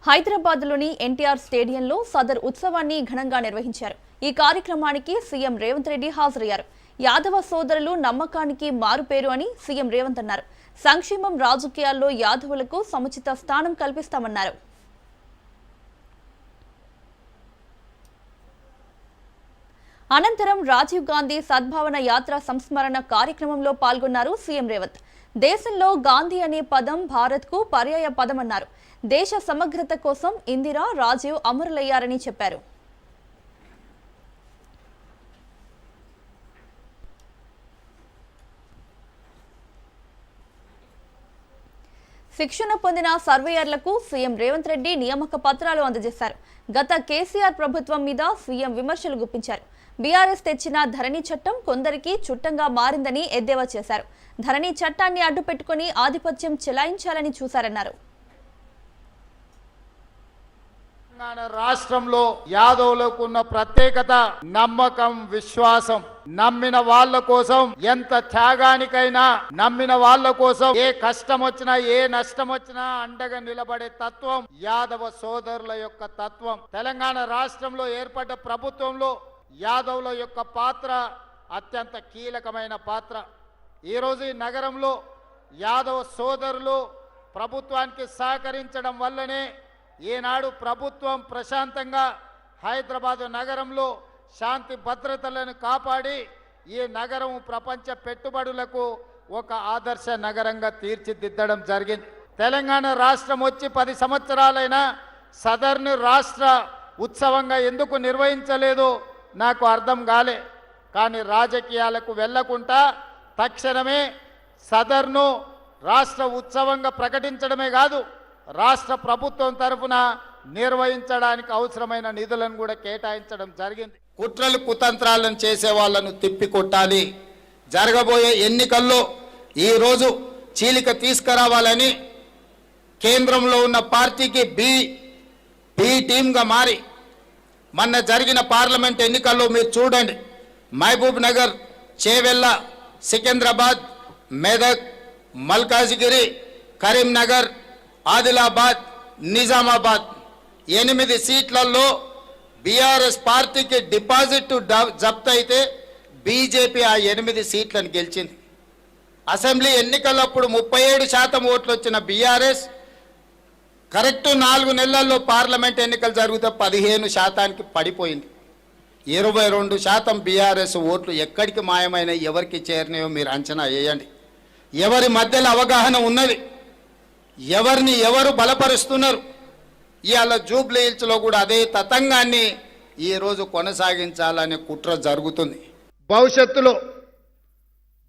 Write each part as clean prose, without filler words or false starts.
హైదరాబాద్లోని ఎన్టీఆర్ స్టేడియంలో సదర్ ఉత్సవాన్ని ఘనంగా నిర్వహించారు. ఈ కార్యక్రమానికి సీఎం రేవంత్ రెడ్డి హాజరయ్యారు. యాదవ సోదరులు నమ్మకానికి మారుపేరు అని సీఎం రేవంత్ అన్నారు. సంక్షేమం రాజకీయాల్లో యాదవులకు సముచిత స్థానం కల్పిస్తామన్నారు. అనంతరం రాజీవ్ గాంధీ సద్భావన యాత్ర సంస్మరణ కార్యక్రమంలో పాల్గొన్నారు సీఎం రేవంత్. దేశంలో గాంధీ అనే పదం భారత్కు పర్యాయ పదమన్నారు. దేశ సమగ్రత కోసం ఇందిరా, రాజీవ్ అమరులయ్యారని చెప్పారు. శిక్షణ పొందిన సర్వేయర్లకు సీఎం రేవంత్ రెడ్డి నియామక పత్రాలు అందజేశారు. గత కేసీఆర్ ప్రభుత్వం మీద సీఎం విమర్శలు గుప్పించారు. బీఆర్ఎస్ తెచ్చిన ధరణి చట్టం కొందరికి చుట్టంగా మారిందని ఎద్దేవా చేశారు. ధరణి చట్టాన్ని అడ్డుపెట్టుకుని ఆధిపత్యం చెలాయించాలని చూశారన్నారు. రాష్ట్రంలో యాదవులకు ఉన్న ప్రత్యేకత నమ్మకం, విశ్వాసం. నమ్మిన వాళ్ళ కోసం ఎంత త్యాగానికైనా, నమ్మిన వాళ్ళ కోసం ఏ కష్టం వచ్చినా ఏ నష్టం వచ్చినా అండగా నిలబడే తత్వం యాదవ సోదరుల యొక్క తత్వం. తెలంగాణ రాష్ట్రంలో ఏర్పడ్డ ప్రభుత్వంలో యాదవుల యొక్క పాత్ర అత్యంత కీలకమైన పాత్ర. ఈరోజు ఈ నగరంలో యాదవ సోదరులు ప్రభుత్వానికి సహకరించడం వల్లనే ఈనాడు ప్రభుత్వం ప్రశాంతంగా హైదరాబాదు నగరంలో శాంతి భద్రతలను కాపాడి ఈ నగరం ప్రపంచ పెట్టుబడులకు ఒక ఆదర్శ నగరంగా తీర్చిదిద్దడం జరిగింది. తెలంగాణ రాష్ట్రం వచ్చి 10 సంవత్సరాలైనా సదర్ను రాష్ట్ర ఉత్సవంగా ఎందుకు నిర్వహించలేదు నాకు అర్థం కాలే. కానీ రాజకీయాలకు వెళ్లకుండా తక్షణమే సదర్ను రాష్ట్ర ఉత్సవంగా ప్రకటించడమే కాదు, రాష్ట్ర ప్రభుత్వం తరఫున నిర్వహించడానికి అవసరమైన నిధులను కూడా కేటాయించడం జరిగింది. కుట్రలు కుతంత్రాలను చేసే వాళ్ళను తిప్పికొట్టాలి. జరగబోయే ఎన్నికల్లో ఈరోజు చీలిక తీసుకురావాలని కేంద్రంలో ఉన్న పార్టీకి బి టీమ్గా మారి మొన్న జరిగిన పార్లమెంట్ ఎన్నికల్లో మీరు చూడండి, మహబూబ్ నగర్, చేవెళ్ళ, సికింద్రాబాద్, మెదక్, మల్కాజిగిరి, కరీంనగర్, ఆదిలాబాద్, నిజామాబాద్ 8 సీట్లలో బీఆర్ఎస్ పార్టీకి డిపాజిట్ జప్తు అయితే బీజేపీ ఆ 8 సీట్లను గెలిచింది. అసెంబ్లీ ఎన్నికలప్పుడు 37% ఓట్లు వచ్చిన బీఆర్ఎస్ కరెక్ట్ 4 నెలల్లో పార్లమెంట్ ఎన్నికలు జరిగితే 15% పడిపోయింది. 22% బీఆర్ఎస్ ఓట్లు ఎక్కడికి మాయమైన, ఎవరికి చేరినాయో మీరు అంచనా వేయండి. ఎవరి మధ్యలో అవగాహన ఉన్నది, ఎవరిని ఎవరు బలపరుస్తున్నారు. ఇవాళ జూబ్లీ హిల్స్లో కూడా అదే తతంగాన్ని ఈరోజు కొనసాగించాలనే కుట్ర జరుగుతుంది. భవిష్యత్తులో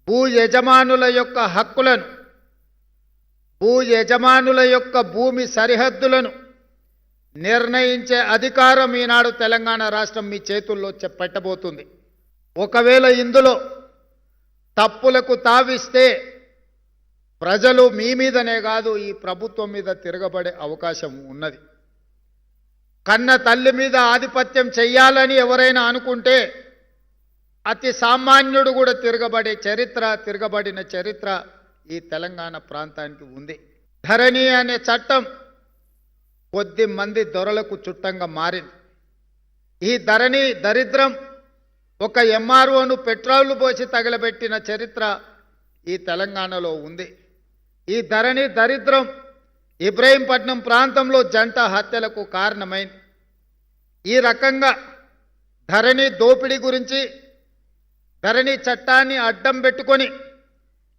భూ యజమానుల యొక్క హక్కులను, భూ యజమానుల యొక్క భూమి సరిహద్దులను నిర్ణయించే అధికారం ఈనాడు తెలంగాణ రాష్ట్రం మీ చేతుల్లో పెట్టబోతుంది. ఒకవేళ ఇందులో తప్పులకు తావిస్తే ప్రజలు మీ మీదనే కాదు ఈ ప్రభుత్వం మీద తిరగబడే అవకాశం ఉన్నది. కన్న తల్లి మీద ఆధిపత్యం చెయ్యాలని ఎవరైనా అనుకుంటే అతి సామాన్యుడు కూడా తిరగబడిన చరిత్ర ఈ తెలంగాణ ప్రాంతానికి ఉంది. ధరణి అనే చట్టం కొద్ది మంది దొరలకు చుట్టంగా మారింది. ఈ ధరణి దరిద్రం ఒక ఎంఆర్ఓను పెట్రోల్ పోసి తగలబెట్టిన చరిత్ర ఈ తెలంగాణలో ఉంది. ఈ ధరణి దరిద్రం ఇబ్రహీంపట్నం ప్రాంతంలో జంట హత్యలకు కారణమైంది. ఈ రకంగా ధరణి దోపిడీ గురించి, ధరణి చట్టాన్ని అడ్డం పెట్టుకొని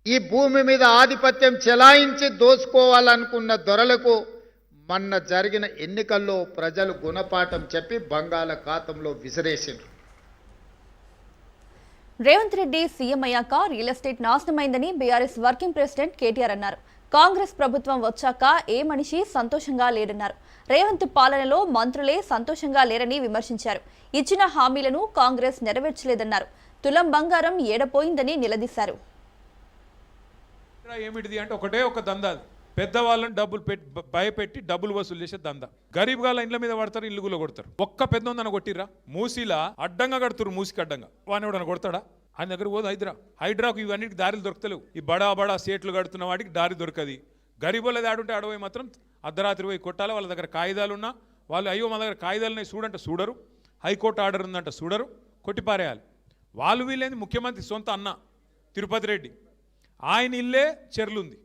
ఈ భూమి మీద ఆధిపత్యం చెలాయించి దోసుకోవాలనుకున్న దొరలకు మొన్న జరిగిన ఎన్నికల్లో ప్రజలు గుణపాఠం చెప్పి బంగాళాఖాతంలో విసిరేసిండ్రు. రేవంత్ రెడ్డి సీఎం అయ్యాక రియల్ ఎస్టేట్ నాశనమైందని బీఆర్ఎస్ వర్కింగ్ ప్రెసిడెంట్ కేటీఆర్ అన్నారు. కాంగ్రెస్ ప్రభుత్వం వచ్చాక ఏ మనిషి సంతోషంగా లేరన్నారు. రేవంత్ పాలనలో మంత్రులే సంతోషంగా లేరని విమర్శించారు. ఇచ్చిన హామీలను కాంగ్రెస్ నెరవేర్చలేదన్నారు. తులం బంగారం ఏడపోయిందని నిలదీశారు. ఏమిటిది అంటే ఒకటే ఒక దందా, పెద్దవాళ్ళని డబ్బులు భయపెట్టి డబ్బులు వసూలు చేసే దందా. గరీబ్ గా ఇండ్ల మీద పడతారు, ఇల్లుగులో కొడతారు. ఒక్క పెద్ద కొట్టిరా, మూసిలా అడ్డంగా కడుతురు, మూసికి అడ్డంగా. వాడిని ఎవడన్నా కొడతాడా? ఆయన దగ్గర పోదు హైడ్రాకు ఇవన్నిటికి దారిలు దొరకలేవు. ఈ బడా సేట్లు కడుతున్న వాటికి దారి దొరకది. గరీబులది ఆడుంటే ఆడపోయి మాత్రం అర్ధరాత్రి పోయి కొట్టాలి. వాళ్ళ దగ్గర కాగితాలు ఉన్నా వాళ్ళు అయ్యో మా దగ్గర కాగితాలున్నాయి చూడంటే చూడరు, హైకోర్టు ఆర్డర్ ఉందంటే చూడరు, కొట్టిపారేయాలి. వాళ్ళు వీళ్ళేంది ముఖ్యమంత్రి సొంత అన్న తిరుపతి రెడ్డి, ఆయన ఇల్లే చెర్లుంది,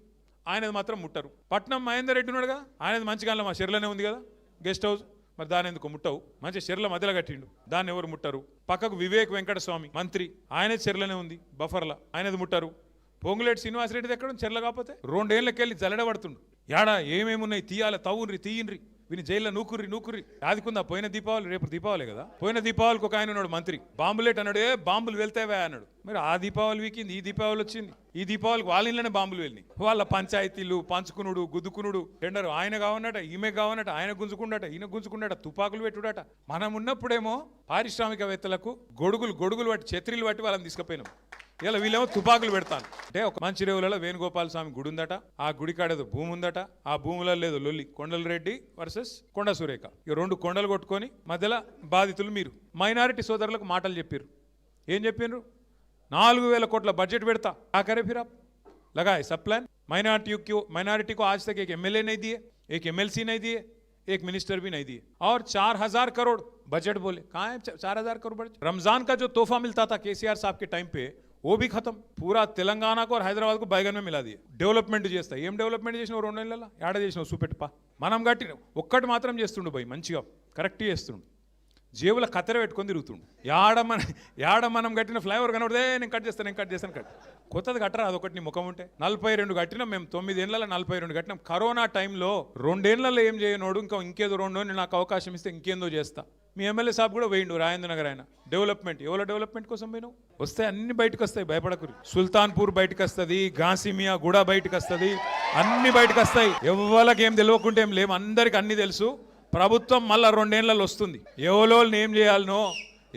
ఆయనది మాత్రం ముట్టరు. పట్నం మహేందర్ రెడ్డి ఉన్నాడు కదా, ఆయనది మంచిగా మా చెర్లనే ఉంది కదా గెస్ట్ హౌస్, మరి దాని ఎందుకు ముట్టవు? మంచి చెర్ల మధ్యలో కట్టిండు, దాన్ని ఎవరు ముట్టరు. పక్కకు వివేక్ వెంకటస్వామి మంత్రి, ఆయనే చెర్లనే ఉంది బఫర్లా, ఆయనది ముట్టరు. పొంగులేటి శ్రీనివాసరెడ్డిది ఎక్కడ చెర్ల కాకపోతే 2 ఏళ్ళకెళ్ళి జల్లెడబడుతుండు. యాడా ఏమేమి ఉన్నాయి తీయాలి, తీయండ్రి వీని జైల్లో నూకుర్రి యాదికుందా? పోయిన దీపావళి, రేపు దీపావళి కదా, పోయిన దీపావళికి ఒక ఆయన ఉన్నాడు మంత్రి, బాంబులేట్ అన్నాడు, బాంబులు వెళ్తావా అన్నాడు. మరి ఆ దీపావళి వీకింది, ఈ దీపావళి వచ్చింది, ఈ దీపావళికి వాళ్ళ ఇళ్ళనే బాంబులు వెళ్ళినాయి. వాళ్ళ పంచాయతీలు పంచుకునుడు గుద్దుకునుడు టెండర్, ఆయన కావన్నట, ఈమె కావన్నట, ఆయన గుంజుకుండట, ఈయన గుంజుకుండట, తుపాకులు పెట్టుడట. మనం ఉన్నప్పుడేమో పారిశ్రామికవేత్తలకు గొడుగులు పట్టి ఛత్రీలు పట్టి వాళ్ళని తీసుకుపోయినాం. ఇలా వీళ్ళేమో తుపాకులు పెడతాను. అంటే ఒక మంచి రేవులలో వేణుగోపాల స్వామి గుడి ఉందట, ఆ గుడి కాడేదో భూమి ఉందట, ఆ భూములలో లేదు లొల్లి, కొండల రెడ్డి వర్సెస్ కొండ సురేఖ, ఈ 2 కొండలు కొట్టుకొని మధ్యలో బాధితులు మీరు. మైనారిటీ సోదరులకు మాటలు చెప్పారు. ఏం చెప్పినారు? 4,000 కోట్ల బడ్జెట్ పెడతా, ఆఖరే फिर आप लगाए सब प्लान। माइनॉरिटी को आज तक एक MLA नहीं दिए, एक MLC नहीं दिए, एक मिनिस्टर भी नहीं दिए, और 4,000 करोड़ बजट बोले। कहाँ है 4,000 करोड़ बजट? रमजान का जो तोहफा मिलता था केसीआर साहब के टाइम पे, वो भी खत्म। पूरा తెలంగాణ को और హైదరాబాద్ को बैगन में मिला दिए। డెవలప్మెంట్ చేస్తా, ఏం డెవలప్మెంట్ చేసినావు? 2 నెలల ఏడ చేసినావు? చూపెట్టుపా. మనం గట్టి ఒక్కటి మాత్రం చేస్తుండు పోయి, మంచిగా కరెక్ట్ చేస్తుండు, జేబుల కత్తెర పెట్టుకొని తిరుగుతుండు. యాడ మనం కట్టిన ఫ్లైఓవర్ కనబడితే నేను కట్ చేస్తాను కొత్తది కట్టరా, అదొకటి నీ ముఖం ఉంటే. 42 కట్టినాం మేము, 9 ఏళ్ళలో 42 కట్టినాం. కరోనా టైంలో 2 ఏళ్లలో ఏం చేయనోడు ఇంకేదో 2 ఏళ్ళు నాకు అవకాశం ఇస్తే ఇంకేందో చేస్తా. మీ ఎమ్మెల్యే సాబ్ కూడా పోయిండు రాజేంద్ర నగర్, ఆయన డెవలప్మెంట్, ఎవరో డెవలప్మెంట్ కోసం పోయినావు? వస్తాయి, అన్ని బయటకు వస్తాయి, భయపడకురి. సుల్తాన్పూర్ బయటకు వస్తుంది, గాసిమియా గూడ బయటకు వస్తుంది, అన్ని బయటకు వస్తాయి. ఎవరికి ఏం తెలియకుంటే ఏం లేవు, అందరికి అన్ని తెలుసు. ప్రభుత్వం మళ్ళీ 2 ఏళ్ళలో వస్తుంది. ఎవరోళ్ళని ఏం చేయాలనో,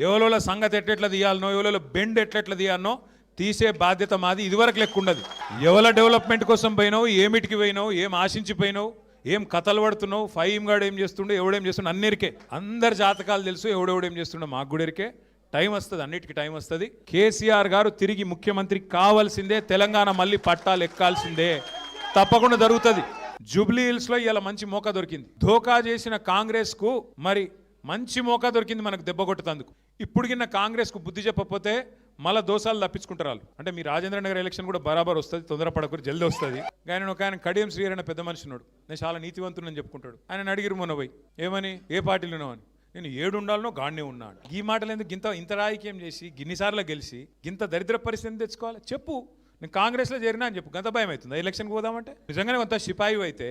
ఎవరోళ్ళ సంగతి ఎట్లెట్లా తీయాలనో, ఎవరోళ్ళ బెండ్ ఎట్లెట్లా తీయాలనో తీసే బాధ్యత మాది. ఇదివరకు లెక్క ఉండదు. ఎవరి డెవలప్మెంట్ కోసం పోయినావు, ఏమిటికి పోయినావు, ఏం ఆశించిపోయినావు, ఏం కథలు పడుతున్నావు, ఫైమ్ గాడు ఏం చేస్తుండో, ఎవడేం చేస్తుండో అన్నిరికే, అందరి జాతకాలు తెలుసు. ఎవడెవడేం చేస్తుండో మాకు కూడా ఎరికే. టైం వస్తుంది, అన్నిటికీ టైం వస్తుంది. కేసీఆర్ గారు తిరిగి ముఖ్యమంత్రి కావాల్సిందే, తెలంగాణ మళ్ళీ పట్టాలు ఎక్కాల్సిందే, తప్పకుండా జరుగుతుంది. జూబ్లీ హిల్స్ లో ఇలా మంచి మోకా దొరికింది. ధోకా చేసిన కాంగ్రెస్ కు మరి మంచి మోకా దొరికింది మనకు దెబ్బ కొట్టుతందుకు. ఇప్పుడు కింద కాంగ్రెస్ కు బుద్ధి చెప్పకపోతే మళ్ళీ దోసాలు తప్పించుకుంటారు. అంటే మీ రాజేంద్ర నగర్ ఎలక్షన్ కూడా బరాబర్ వస్తుంది, తొందరపడకూరు, జల్దీ వస్తుంది. ఆయన ఒక ఆయన కడియం శ్రీహరి అనే పెద్ద మనిషి ఉన్నాడు, నేను చాలా నీతివంతుని చెప్పుకుంటాడు. ఆయన అడిగిరు మొన్న పోయి, ఏమని, ఏ పార్టీలో ఉన్నావు అని. నేను 7 ఉండాలనో గాడినే ఉన్నా. ఈ మాటలు ఎందుకు? ఇంత రాజకీయం చేసి గిన్నిసార్లు గెలిచి ఇంత దరిద్ర పరిస్థితిని తెచ్చుకోవాలి? చెప్పు, నేను కాంగ్రెస్లో చేరినా అని చెప్పు. గంత భయం అవుతుంది ఎలక్షన్కి పోదామంటే? నిజంగానే కొంత సిపాయి అయితే,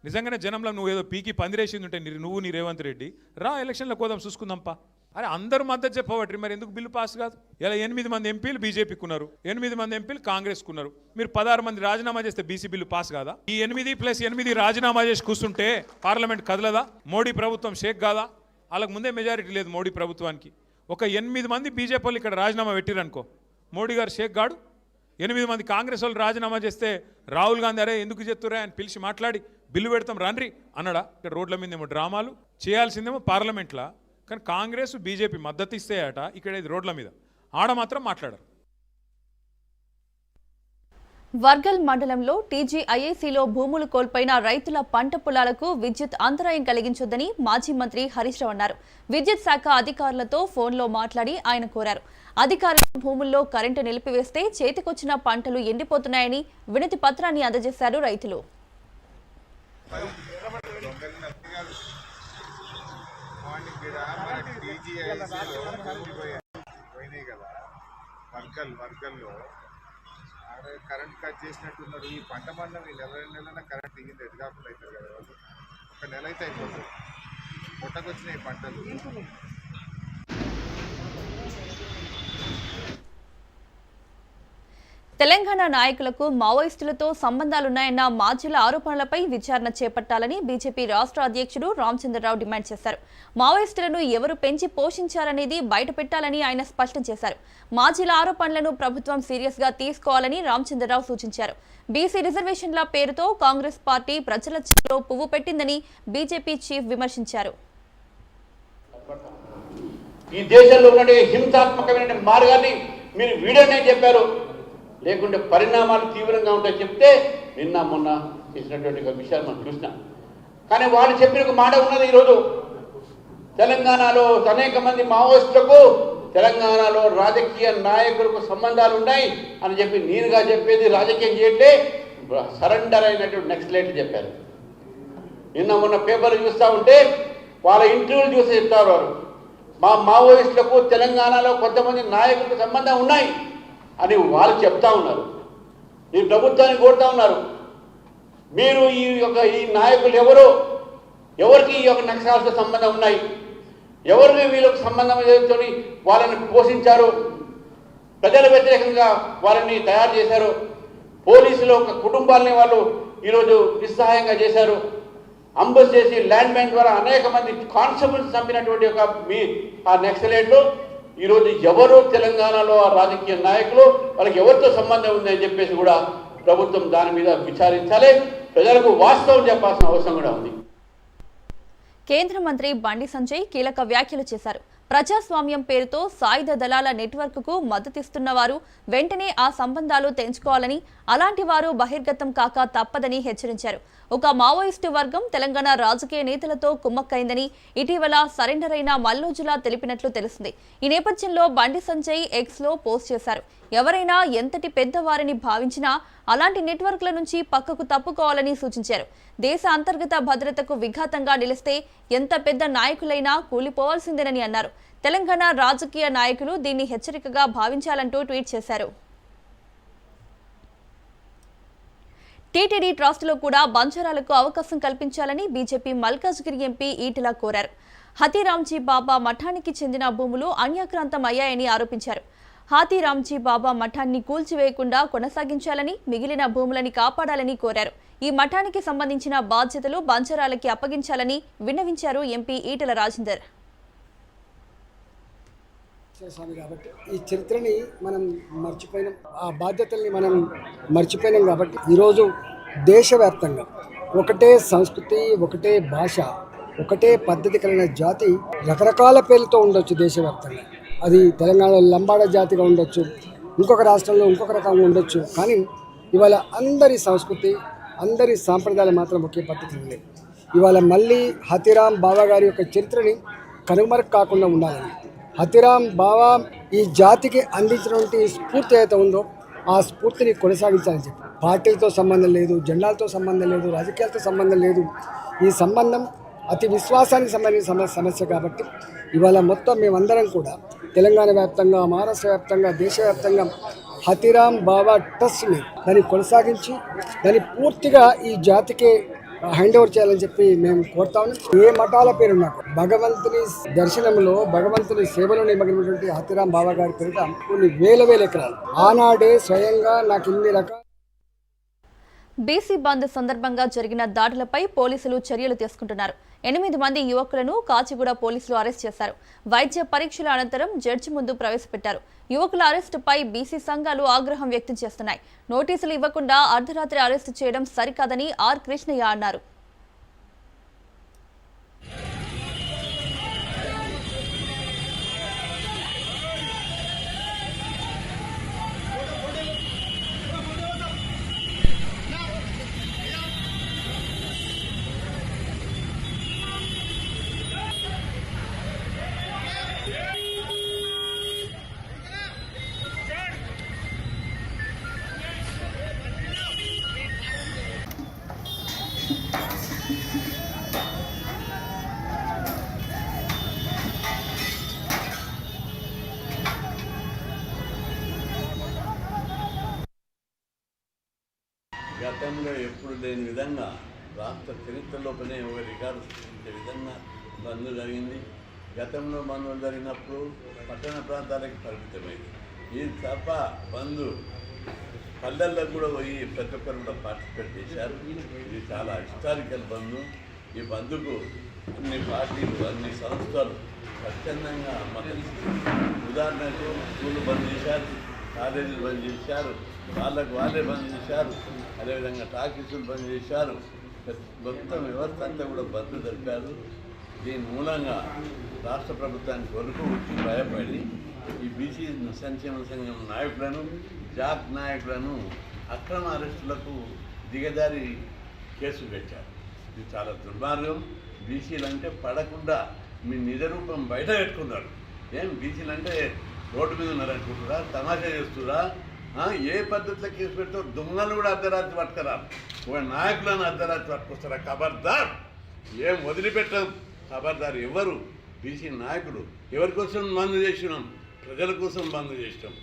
నిజంగానే జనంలో నువ్వు ఏదో పీకి పందిరేసింది ఉంటే నువ్వు నీ రేవంత్ రెడ్డి రా ఎలక్షన్లో పోదాం చూసుకుందాంపా. అరే అందరూ మద్దతు చెప్పబట్టి మరి ఎందుకు బిల్లు పాస్ కాదు? ఇలా 8 మంది ఎంపీలు బీజేపీకి ఉన్నారు, 8 మంది ఎంపీలు కాంగ్రెస్కి ఉన్నారు. మీరు 16 మంది రాజీనామా చేస్తే బీసీ బిల్లు పాస్ కాదా? ఈ 8+8 రాజీనామా చేసి కూర్చుంటే పార్లమెంట్ కదలదా? మోడీ ప్రభుత్వం షేక్ కాదా? వాళ్ళకి ముందే మెజారిటీ లేదు మోడీ ప్రభుత్వానికి. ఒక 8 మంది బీజేపీ వాళ్ళు ఇక్కడ రాజీనామా పెట్టిరనుకో, మోడీ గారు షేక్ గాడు. 8 మంది కాంగ్రెస్ వాళ్ళు రాజీనామా చేస్తే రాహుల్ గాంధీ అరే ఎందుకు చెప్తురా అని పిలిచి మాట్లాడి బిల్లు పెడతాం రండి అన్నాడా? ఇక్కడ రోడ్ల మీద ఏమో డ్రామాలు చేయాల్సిందేమో పార్లమెంట్లో, కానీ కాంగ్రెస్ బీజేపీ మద్దతు ఇస్తాయట, ఇక్కడ ఇది రోడ్ల మీద, ఆడ మాత్రం మాట్లాడరు. వర్గల్ మండలంలో టీజీఐఐసీలో భూములు కోల్పోయిన రైతుల పంట పొలాలకు విద్యుత్ అంతరాయం కలిగించొద్దని మాజీ మంత్రి హరీష్ రావు అన్నారు. విద్యుత్ శాఖ అధికారులతో ఫోన్లో మాట్లాడి ఆయన కోరారు. అధికారులు భూముల్లో కరెంటు నిలిపివేస్తే చేతికొచ్చిన పంటలు ఎండిపోతున్నాయని వినతి పత్రాన్ని అందజేశారు రైతులు. కరెంట్ కట్ చేసినట్టున్నారు. ఈ పంట మండలం ఈ నెల కరెంట్ దిగింది, ఎది కాకుండా అవుతారు కదా వాళ్ళు. ఒక నెల అయితే అయిపోతుంది. పుట్టకొచ్చినాయి పంటలు. తెలంగాణ నాయకులకు మావోయిస్టులతో సంబంధాలున్నాయన్న మాజీల ఆరోపణలపై విచారణ చేపట్టాలని బీజేపీ రాష్ట్ర అధ్యక్షుడు రామచంద్రరావు డిమాండ్ చేశారు. మావోయిస్టులను ఎవరు పెంచి పోషించారనేది బయటపెట్టాలని ఆయన స్పష్టం చేశారు. మాజీల ఆరోపణలను ప్రభుత్వం సీరియస్ గా తీసుకోవాలని రామచంద్రరావు సూచించారు. బీసీ రిజర్వేషన్ల పేరుతో కాంగ్రెస్ పార్టీ ప్రజల చెవిలో పువ్వు పెట్టిందని బీజేపీ చీఫ్ విమర్శించారు. ఈ దేశంలో ఉండే హింసాత్మకమైన మార్గాన్ని మీరు వీడనే చెప్పారు, లేకుంటే పరిణామాలు తీవ్రంగా ఉంటాయి చెప్తే నిన్న మొన్న చేసినటువంటి ఒక విషయాన్ని మనం చూసినాం. కానీ వాళ్ళు చెప్పిన ఒక మాట ఉన్నది, ఈరోజు తెలంగాణలో అనేక మంది మావోయిస్టులకు తెలంగాణలో రాజకీయ నాయకులకు సంబంధాలు ఉన్నాయి అని చెప్పి నేనుగా చెప్పేది రాజకీయం చేయట్లే, సరెండర్ అయినటువంటి నక్సలైట్లు చెప్పారు. నిన్న మొన్న పేపర్లు చూస్తూ ఉంటే వాళ్ళ ఇంటర్వ్యూలు చూసి చెప్తారు, వారు మా మావోయిస్టులకు తెలంగాణలో కొంతమంది నాయకులకు సంబంధం ఉన్నాయి అని వాళ్ళు చెప్తా ఉన్నారు. ఈ ప్రభుత్వాన్ని కోరుతా ఉన్నారు, మీరు ఈ నాయకులు ఎవరికి ఈ యొక్క నక్సల్స్తో సంబంధం ఉన్నాయి, ఎవరికి వీళ్ళకు సంబంధం చేసుకొని వాళ్ళని పోషించారు, ప్రజల వ్యతిరేకంగా వాళ్ళని తయారు చేశారు, పోలీసులు ఒక కుటుంబాలని వాళ్ళు ఈరోజు నిస్సహాయంగా చేశారు, అంబుస్ చేసి ల్యాండ్ మైన్ ద్వారా అనేక మంది కానిస్టేబుల్స్ చంపినటువంటి ఆ నక్సలైట్లు ఈరోజు ఎవరు తెలంగాణలో ఆ రాజకీయ నాయకులు వాళ్ళకి ఎవరితో సంబంధం ఉందని చెప్పేసి కూడా ప్రభుత్వం దాని మీద విచారించాలి, ప్రజలకు వాస్తవం చెప్పాల్సిన అవసరం కూడా ఉంది. కేంద్ర మంత్రి బండి సంజయ్ కీలక వ్యాఖ్యలు చేశారు. ప్రజాస్వామ్యం పేరుతో సాయుధ దళాల నెట్వర్క్కు మద్దతిస్తున్న వారు వెంటనే ఆ సంబంధాలు తెంచుకోవాలని, అలాంటి వారు బహిర్గతం కాక తప్పదని హెచ్చరించారు. ఒక మావోయిస్టు వర్గం తెలంగాణ రాజకీయ నేతలతో కుమ్మక్కైందని ఇటీవల సరెండర్ అయిన మల్లోజులా తెలిపినట్లు తెలిసింది. ఈ నేపథ్యంలో బండి సంజయ్ ఎక్స్లో పోస్ట్ చేశారు. ఎవరైనా ఎంతటి పెద్దవారిని భావించినా అలాంటి నెట్వర్క్ల నుంచి పక్కకు తప్పుకోవాలని సూచించారు. దేశ అంతర్గత భద్రతకు విఘాతంగా నిలిస్తే ఎంత పెద్ద నాయకులైనా కూలిపోవాల్సిందేనని అన్నారు. తెలంగాణ రాజకీయ నాయకులు దీన్ని హెచ్చరికగా భావించాలంటూ ట్వీట్ చేశారు. టీటీడీ ట్రస్టులో కూడా బంజారాలకు అవకాశం కల్పించాలని బీజేపీ మల్కాజ్గిరి ఎంపీ ఈటెల కోరారు. హతీరాంజీ బాబా మఠానికి చెందిన భూములు అన్యాక్రాంతం అయ్యాయని ఆరోపించారు. హాతీరాంజీ బాబా మఠాన్ని కూల్చివేయకుండా కొనసాగించాలని, మిగిలిన భూములని కాపాడాలని కోరారు. ఈ మఠానికి సంబంధించిన బాధ్యతలు బంజారాలకి అప్పగించాలని విన్నవించారు ఎంపీ ఈటెల రాజేందర్. స్వామి కాబట్టి ఈ చరిత్రని మనం మర్చిపోయినాం, ఆ బాధ్యతల్ని మనం మర్చిపోయినాం. కాబట్టి ఈరోజు దేశవ్యాప్తంగా ఒకటే సంస్కృతి, ఒకటే భాష, ఒకటే పద్ధతి కలిగిన జాతి రకరకాల పేర్లతో ఉండొచ్చు దేశవ్యాప్తంగా. అది తెలంగాణలో లంబాడ జాతిగా ఉండొచ్చు, ఇంకొక రాష్ట్రంలో ఇంకొక రకంగా ఉండొచ్చు. కానీ ఇవాళ అందరి సంస్కృతి, అందరి సాంప్రదాయాలు మాత్రం ఒకే పద్ధతి ఉన్నాయి. ఇవాళ మళ్ళీ హతీరాం బాబా గారి యొక్క చరిత్రని కనుమరుగు కాకుండా ఉండాలని, హతీరాం బాబా ఈ జాతికి అందించినటువంటి స్ఫూర్తి ఏదైతే ఉందో ఆ స్ఫూర్తిని కొనసాగించాలని చెప్పి, పార్టీలతో సంబంధం లేదు, జెండాలతో సంబంధం లేదు, రాజకీయాలతో సంబంధం లేదు. ఈ సంబంధం అతి విశ్వాసానికి సంబంధించిన సమస్య. కాబట్టి ఇవాళ మొత్తం మేమందరం కూడా తెలంగాణ వ్యాప్తంగా, మహారాష్ట్ర వ్యాప్తంగా, దేశవ్యాప్తంగా హతీరాం బాబా ట్రస్ట్ని దాన్ని కొనసాగించి దాన్ని పూర్తిగా ఈ జాతికి హ్యాండ్ ఓవర్ చేయాలని చెప్పి మేము కోరుతా ఉన్నాం. ఏ మఠాల పేరు నాకు భగవంతుని దర్శనంలో, భగవంతుని సేవలో నిమగ్నమైనటువంటి హతీరాం బాబా గారి పేరిట కొన్ని వేల ఎకరాలు ఆనాడే స్వయంగా నాకు ఇన్ని రకాల బీసీ బంద్ సందర్భంగా జరిగిన దాడులపై పోలీసులు చర్యలు తీసుకుంటున్నారు. 8 మంది యువకులను కాచిగూడ పోలీసులు అరెస్ట్ చేశారు. వైద్య పరీక్షల అనంతరం జడ్జి ముందు ప్రవేశపెట్టారు. యువకుల అరెస్టుపై బీసీ సంఘాలు ఆగ్రహం వ్యక్తం చేస్తున్నాయి. నోటీసులు ఇవ్వకుండా అర్ధరాత్రి అరెస్టు చేయడం సరికాదని ఆర్ కృష్ణయ్య అన్నారు. గతంలో ఎప్పుడు లేని విధంగా రాష్ట్ర చరిత్రలోపనే ఒక రికార్డు సృష్టించే విధంగా బంద్ జరిగింది. గతంలో బంధువులు జరిగినప్పుడు పట్టణ ప్రాంతాలకు పరిమితమైంది. ఈ తప్ప బంధు పల్లెల్లో కూడా పోయి ప్రతి ఒక్కరు కూడా పార్టిసిపేట్ చేశారు. ఇది చాలా హిస్టారికల్ బంధు. ఈ బంధుకు అన్ని పార్టీలు, అన్ని సంస్థలు స్వచ్ఛందంగా మద్దతు. ఉదాహరణకు స్కూళ్ళు బంద్ చేశారు, కాలేజీలు బంద్ చేశారు, వాళ్ళే బంద్ చేశారు, అదేవిధంగా టాకీసులు బంద్ చేశారు. మొత్తం వ్యవస్థ అంతా కూడా బంద్ జరిపారు. దీని మూలంగా రాష్ట్ర ప్రభుత్వానికి వరకు వచ్చి భయపడి ఈ బీసీ సంక్షేమ సంఘం నాయకులను, జాక్ నాయకులను అక్రమ అరెస్టులకు దిగజారి కేసులు పెట్టారు. ఇది చాలా దుర్మార్గం. బీసీలు అంటే పడకుండా మీ నిజ రూపం బయట పెట్టుకున్నారు. ఏం బీసీలు అంటే రోడ్డు మీద ఉన్నారనుకుంటురా, తమాషా చేస్తురా? ఏ పద్ధతిలో కేసు పెడతావు? దొంగలు కూడా అర్ధరాత్రి పట్టుకురారు, ఒక నాయకులను అర్ధరాత్రి పట్టుకొస్తారా? ఖబర్దార్, ఏం వదిలిపెట్టాం. ఖబర్దార్. ఎవరు బీసీ నాయకుడు? ఎవరి కోసం బంద్ చేసినాం? ప్రజల కోసం బంద్ చేసినాం.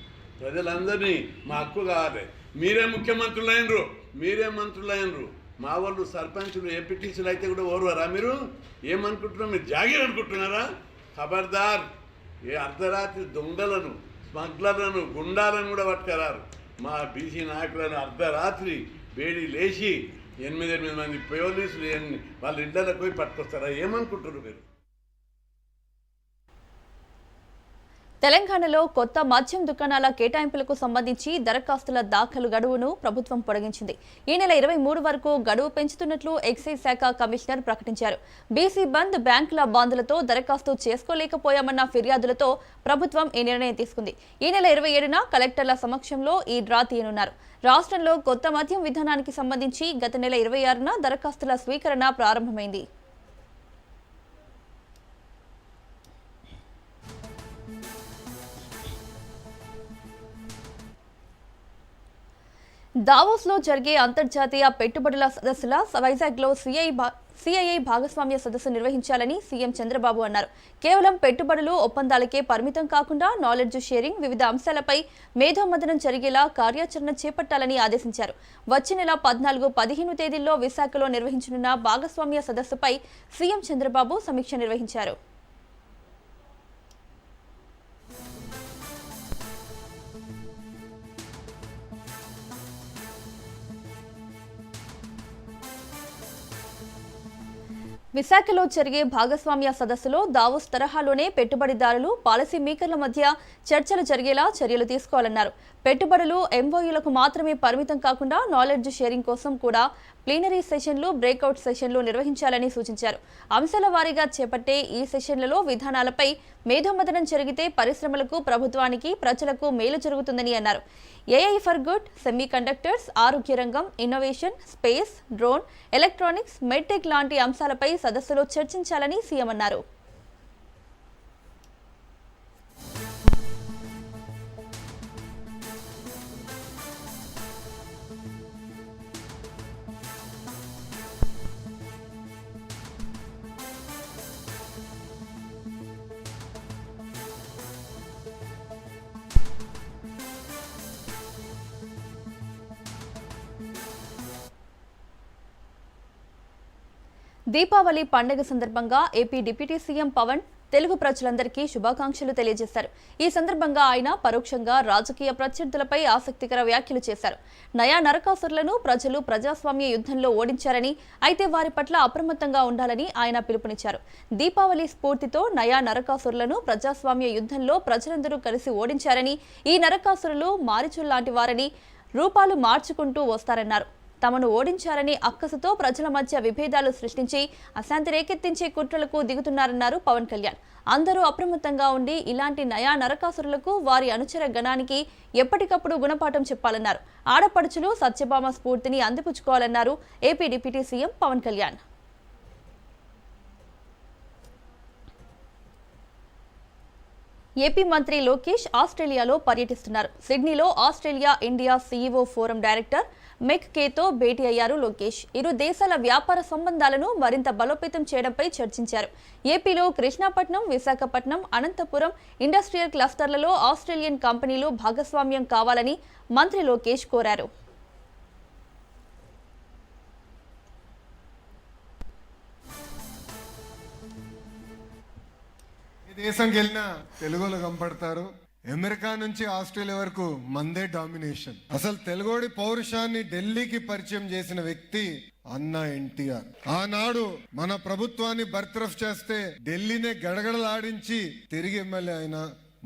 ప్రజలందరినీ మా హక్కు కావాలి. మీరే ముఖ్యమంత్రులు అయినరు, మీరే మంత్రులు అయినరు. మా వాళ్ళు సర్పంచులు ఎంపీటీసీలు అయితే కూడా ఓర్వరా? మీరు ఏమనుకుంటున్నారు? మీరు జాగీర్ అనుకుంటున్నారా? ఖబర్దార్. ఏ అర్ధరాత్రి దొంగలను, స్మగ్లర్లను, గుండాలను కూడా పట్టుకురారు. మా బీసీ నాయకులను అర్ధరాత్రి వేడి లేచి 8 మంది పోలీసులు వాళ్ళ ఇళ్లకు పోయి పట్టుకొస్తారా? ఏమనుకుంటున్నారు మీరు? తెలంగాణలో కొత్త మద్యం దుకాణాల కేటాయింపులకు సంబంధించి దరఖాస్తుల దాఖలు గడువును ప్రభుత్వం పొడిగించింది. ఈ నెల 23 వరకు గడువు పెంచుతున్నట్లు ఎక్సైజ్ శాఖ కమిషనర్ ప్రకటించారు. బీసీ బంద్, బ్యాంకుల బంద్లతో దరఖాస్తు చేసుకోలేకపోయామన్న ఫిర్యాదులతో ప్రభుత్వం ఈ నిర్ణయం తీసుకుంది. ఈ నెల 27న కలెక్టర్ల సమక్షంలో ఈ డ్రా తీయనున్నారు. రాష్ట్రంలో కొత్త మద్యం విధానానికి సంబంధించి గత నెల 26న దరఖాస్తుల స్వీకరణ ప్రారంభమైంది. దావోస్లో జరిగే అంతర్జాతీయ పెట్టుబడుల సదస్సుల వైజాగ్లో సిఐఐ భాగస్వామ్య సదస్సు నిర్వహించాలని సీఎం చంద్రబాబు అన్నారు. కేవలం పెట్టుబడులు, ఒప్పందాలకే పరిమితం కాకుండా నాలెడ్జ్ షేరింగ్, వివిధ అంశాలపై మేధోమథనం జరిగేలా కార్యాచరణ చేపట్టాలని ఆదేశించారు. వచ్చే నెల 14, 15 తేదీల్లో విశాఖలో నిర్వహించనున్న భాగస్వామ్య సదస్సుపై సీఎం చంద్రబాబు సమీక్ష నిర్వహించారు. విశాఖలో జరిగే భాగస్వామ్య సదస్సులో దావోస్ తరహాలోనే పెట్టుబడిదారులు, పాలసీ మేకర్ల మధ్య చర్చలు జరిగేలా చర్యలు తీసుకోవాలన్నారు. పెట్టుబడులు, ఎంఓయూలకు మాత్రమే పరిమితం కాకుండా నాలెడ్జ్ షేరింగ్ కోసం కూడా ప్లీనరీ సెషన్లు, బ్రేక్అవుట్ సెషన్లు నిర్వహించాలని సూచించారు. అంశాల వారీగా చేపట్టే ఈ సెషన్లలో విధానాలపై మేధోమథనం జరిగితే పరిశ్రమలకు, ప్రభుత్వానికి, ప్రజలకు మేలు జరుగుతుందని అన్నారు. AI for good, semiconductors, ఆరోగ్య రంగం, innovation, space, drone, electronics, medtech లాంటి అంశాలపై సదస్సులో చర్చించాలని సీఎం అన్నారు. దీపావళి పండుగ సందర్భంగా AP deputy CM Pawan Telugu ప్రజలందరికీ శుభాకాంక్షలు తెలియజేశారు. ఈ సందర్భంగా ఆయన పరోక్షంగా రాజకీయ ప్రత్యర్థులపై ఆసక్తికర వ్యాఖ్యలు చేశారు. నయా నరకాసురులను ప్రజలు ప్రజాస్వామ్య యుద్ధంలో ఓడించారని, అయితే వారి పట్ల అప్రమత్తంగా ఉండాలని ఆయన పిలుపునిచ్చారు. దీపావళి స్ఫూర్తితో నయా నరకాసురులను ప్రజాస్వామ్య యుద్ధంలో ప్రజలందరూ కలిసి ఓడించారని, ఈ నరకాసురులు మారిచుల్లాంటి వారని, రూపాలు మార్చుకుంటూ వస్తారన్నారు. తమను ఓడించారని అక్కసుతో ప్రజల మధ్య విభేదాలు సృష్టించి అశాంతి రేకెత్తించే కుట్రలకు దిగుతున్నారన్నారు పవన్ కళ్యాణ్. అందరూ అప్రమత్తంగా ఉండి ఇలాంటి నయా నరకాసురులకు, వారి అనుచర గణానికి ఎప్పటికప్పుడు గుణపాఠం చెప్పాలన్నారు. ఆడపడుచులు సత్యభామ స్ఫూర్తిని అందిపుచ్చుకోవాలన్నారు AP deputy CM Pawan Kalyan. AP మంత్రి లోకేష్ ఆస్ట్రేలియాలో పర్యటిస్తున్నారు. సిడ్నీలో Australia India CEO forum director మెక్ కేతో భేటీ అయ్యారు లోకేష్. ఇరు దేశాల వ్యాపార సంబంధాలను మరింత బలోపేతం చేయడంపై చర్చించారు. ఏపీలో కృష్ణాపట్నం, విశాఖపట్నం, అనంతపురం ఇండస్ట్రియల్ క్లస్టర్లలో ఆస్ట్రేలియన్ కంపెనీలు భాగస్వామ్యం కావాలని మంత్రి లోకేష్ కోరారు. దేశంకి వెళ్ళినా తెలుగులో కనపడతారు. అమెరికా నుంచి ఆస్ట్రేలియా వరకు మందే డామినేషన్. అసలు తెలుగోడి పౌరుషాన్ని ఢిల్లీకి పరిచయం చేసిన వ్యక్తి అన్నా ఎన్టీఆర్. ఆనాడు మన ప్రభుత్వాన్ని బర్తరఫ్ చేస్తే ఢిల్లీనే గడగడలాడించి తిరిగి ఎమ్మెల్యే అయిన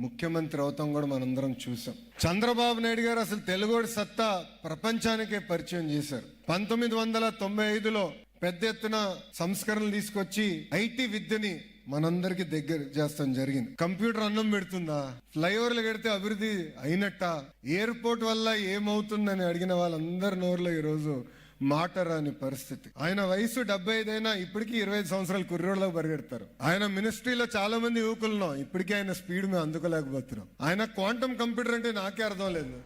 ముఖ్యమంత్రి అవుతాం కూడా మనందరం చూసాం. చంద్రబాబు నాయుడు గారు అసలు తెలుగోడి సత్తా ప్రపంచానికే పరిచయం చేశారు. 1995లో పెద్ద ఎత్తున సంస్కరణలు తీసుకొచ్చి ఐటీ విద్యని మనందరికి దగ్గర చేస్తాం జరిగింది. కంప్యూటర్ అన్నం పెడుతుందా? ఫ్లైఓవర్లు కడితే అభివృద్ధి అయినట్ట? ఎయిర్పోర్ట్ వల్ల ఏమవుతుందని అడిగిన వాళ్ళందరి నోరులో ఈరోజు మాట రాని పరిస్థితి. ఆయన వయసు 75 అయినా ఇప్పటికీ 25 సంవత్సరాలు కుర్రోళ్ళలో పరిగెడతారు. ఆయన మినిస్ట్రీలో చాలా మంది యువకులున్నాం, ఇప్పటికీ ఆయన స్పీడ్ మేము అందుకోలేకపోతున్నాం. ఆయన క్వాంటమ్ కంప్యూటర్ అంటే నాకే అర్థం లేదు.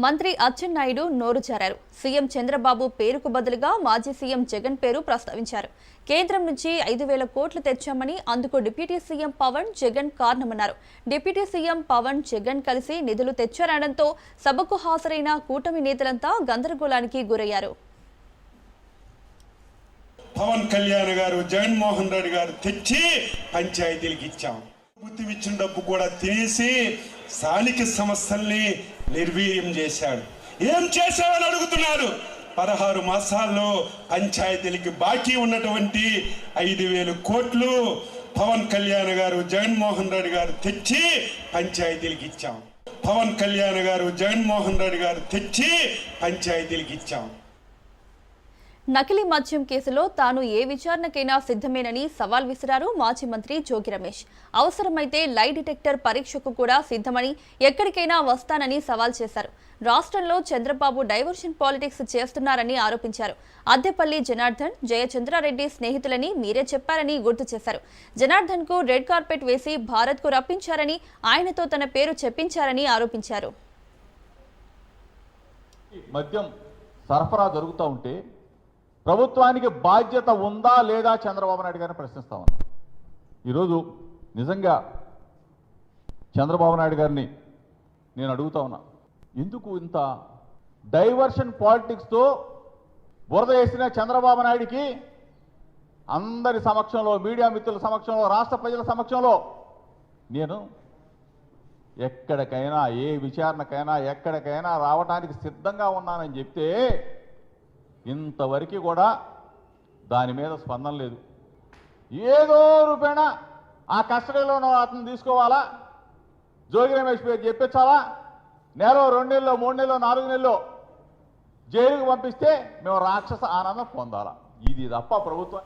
మంత్రి అచ్చెన్నాయుడు నోరు జారారు. సీఎం చంద్రబాబు పేరుకు బదులుగా మాజీ సీఎం జగన్ పేరు ప్రస్తావించారు. కేంద్రం నుంచి 5,000 కోట్లు తెచ్చామని, అందుకు డిప్యూటీ సీఎం పవన్ జగన్ కారణమన్నారు. డిప్యూటీ సీఎం పవన్ జగన్ కలిసి నిధులు తెచ్చారనడంతో సభకు హాజరైన కూటమి నేతలంతా గందరగోళానికి గురయ్యారు. పవన్ కళ్యాణ్ గారు, జగన్మోహన్ రెడ్డి గారు తెచ్చి పంచాయతీలకు ఇచ్చాం. ప్రభుత్వం ఇచ్చిన డబ్బు కూడా తినేసి స్థానిక సంస్థల్ని నిర్వీర్యం చేశాడు. ఏం చేశావని అడుగుతున్నారు. 16 మాసాల్లో పంచాయతీలకి బాకీ ఉన్నటువంటి 5,000 కోట్లు పవన్ కళ్యాణ్ గారు, జగన్మోహన్ రెడ్డి గారు తెచ్చి పంచాయతీలకు ఇచ్చాం. పవన్ కళ్యాణ్ గారు, జగన్మోహన్ రెడ్డి గారు తెచ్చి పంచాయతీలకు ఇచ్చాం. నకిలీ మద్యం కేసులో తాను ఏ విచారణకైనా సిద్ధమేనని సవాల్ విసిరారు మాజీ మంత్రి జోగి రమేష్. అవసరమైతే లై డిటెక్టర్ పరీక్షకు కూడా సిద్ధమని, ఎక్కడికైనా వస్తానని సవాల్ చేశారు. రాష్ట్రంలో చంద్రబాబు డైవర్షన్ పాలిటిక్స్ చేస్తున్నారని ఆరోపించారు. అద్దెపల్లి జనార్దన్, జయచంద్రారెడ్డి స్నేహితులని మీరే చెప్పారని గుర్తు చేశారు. జనార్దన్ కు రెడ్ కార్పెట్ వేసి భారత్ కు రప్పించారని, ఆయనతో తన పేరు చెప్పించారని ఆరోపించారు. మద్యం సరఫరా జరుగుతూ ఉంటే ప్రభుత్వానికి బాధ్యత ఉందా లేదా చంద్రబాబు నాయుడు గారిని ప్రశ్నిస్తా ఉన్నాం. ఈరోజు నిజంగా చంద్రబాబు నాయుడు గారిని నేను అడుగుతా ఉన్నా, ఎందుకు ఇంత డైవర్షన్ పాలిటిక్స్తో బురద వేసిన చంద్రబాబు నాయుడికి అందరి సమక్షంలో, మీడియా మిత్రుల సమక్షంలో, రాష్ట్ర ప్రజల సమక్షంలో నేను ఎక్కడికైనా, ఏ విచారణకైనా, ఎక్కడికైనా రావడానికి సిద్ధంగా ఉన్నానని చెప్తే ఇంతవరకు కూడా దాని మీద స్పందన లేదు. ఏదో రూపేణ ఆ కస్టడీలో అతను తీసుకోవాలా, జోగి రమేష్ పేరు చెప్పించాలా, నెల 2 నెలల్లో 3 నెలల్లో 4 నెలల్లో జైలుకు పంపిస్తే మేము రాక్షస ఆనందం పొందాలా. ఇది తప్ప ప్రభుత్వం.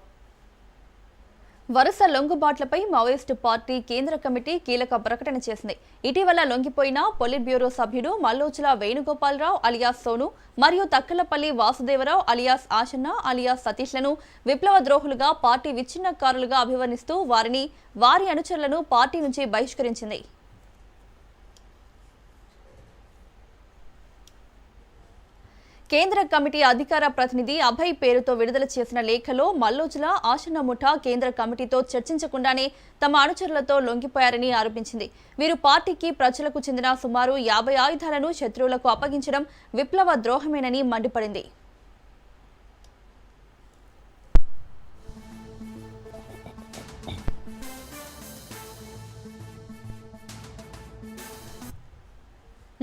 వరుస లొంగుబాట్లపై మావోయిస్టు పార్టీ కేంద్ర కమిటీ కీలక ప్రకటన చేసింది. ఇటీవల లొంగిపోయిన పొలిట్ బ్యూరో సభ్యుడు మల్లోచుల వేణుగోపాలరావు అలియాస్ సోను మరియు తక్కలపల్లి వాసుదేవరావు అలియాస్ ఆశన్న అలియాస్ సతీష్లను విప్లవ ద్రోహులుగా, పార్టీ విచ్ఛిన్నకారులుగా అభివర్ణిస్తూ వారిని, వారి అనుచరులను పార్టీ నుంచి బహిష్కరించింది. కేంద్ర కమిటీ అధికార ప్రతినిధి అభయ్ పేరుతో విడుదల చేసిన లేఖలో మల్లోజుల ఆశన్న ముఠా కేంద్ర కమిటీతో చర్చించకుండానే తమ అనుచరులతో లొంగిపోయారని ఆరోపించింది. వీరు పార్టీకి, ప్రజలకు చెందిన సుమారు 50 ఆయుధాలను శత్రువులకు అప్పగించడం విప్లవ ద్రోహమేనని మండిపడింది.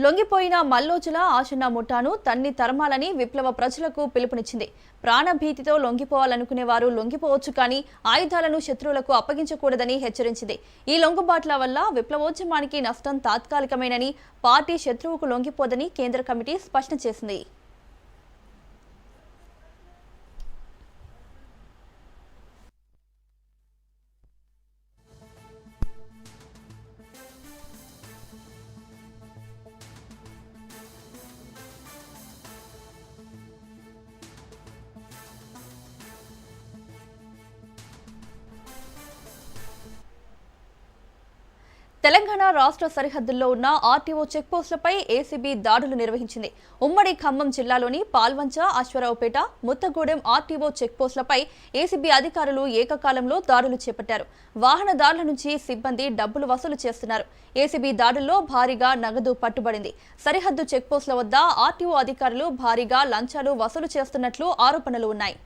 లొంగిపోయిన మల్లోజుల ఆశన్న ముఠాను తన్ని తరమాలని విప్లవ ప్రజలకు పిలుపునిచ్చింది. ప్రాణభీతితో లొంగిపోవాలనుకునే వారు లొంగిపోవచ్చు, కానీ ఆయుధాలను శత్రువులకు అప్పగించకూడదని హెచ్చరించింది. ఈ లొంగుబాట్ల వల్ల విప్లవోద్యమానికి నష్టం తాత్కాలికమేనని, పార్టీ శత్రువుకు లొంగిపోదని కేంద్ర కమిటీ స్పష్టం చేసింది. తెలంగాణ రాష్ట్ర సరిహద్దుల్లో ఉన్న ఆర్టీఓ చెక్పోస్టులపై ఏసీబీ దాడులు నిర్వహించింది. ఉమ్మడి ఖమ్మం జిల్లాలోని పాల్వంచ, అశ్వరావుపేట, ముత్తగూడెం ఆర్టీఓ చెక్పోస్టులపై ఏసీబీ అధికారులు ఏకకాలంలో దాడులు చేపట్టారు. వాహనదారుల నుంచి సిబ్బంది డబ్బులు వసూలు చేస్తున్నారు. ఏసీబీ దాడుల్లో భారీగా నగదు పట్టుబడింది. సరిహద్దు చెక్పోస్టుల వద్ద ఆర్టీఓ అధికారులు భారీగా లంచాలు వసూలు చేస్తున్నట్లు ఆరోపణలు ఉన్నాయి.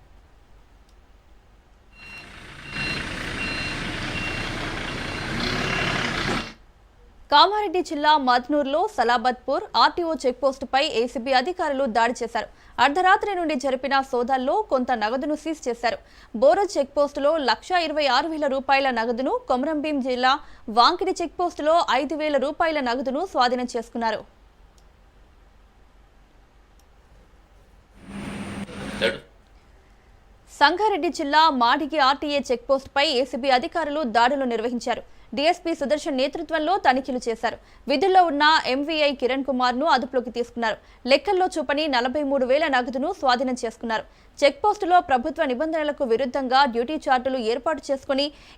కామారెడ్డి జిల్లా మద్నూర్లో సలాబత్పూర్ ఆర్టీఓ చెక్పోస్టుపై ఏసీబీ అధికారులు దాడి చేశారు. అర్ధరాత్రి నుండి జరిపిన సోదాల్లో కొంత నగదును సీజ్ చేశారు. బోరజ్ చెక్పోస్టులో 1,26,000 రూపాయల నగదును, కొమరంభీం జిల్లా వాంకిడి చెక్పోస్టులో 5,000 రూపాయల నగదును స్వాధీనం చేసుకున్నారు. సంగారెడ్డి జిల్లా మాడిగి ఆర్టీఏ చెక్పోస్టుపై ఏసీబీ అధికారులు దాడులు నిర్వహించారు. డీఎస్పీ సుదర్శన్ నేతృత్వంలో తనిఖీలు చేశారు. విధుల్లో ఉన్న ఎంవీఐ కిరణ్ కుమార్ ను అదుపులోకి తీసుకున్నారు. లెక్కల్లో చూపని 43,000 నగదును స్వాధీనం చేసుకున్నారు. చెక్ పోస్టులో ప్రభుత్వ నిబంధనలకు విరుద్ధంగా డ్యూటీ చార్టులు ఏర్పాటు చేసుకుని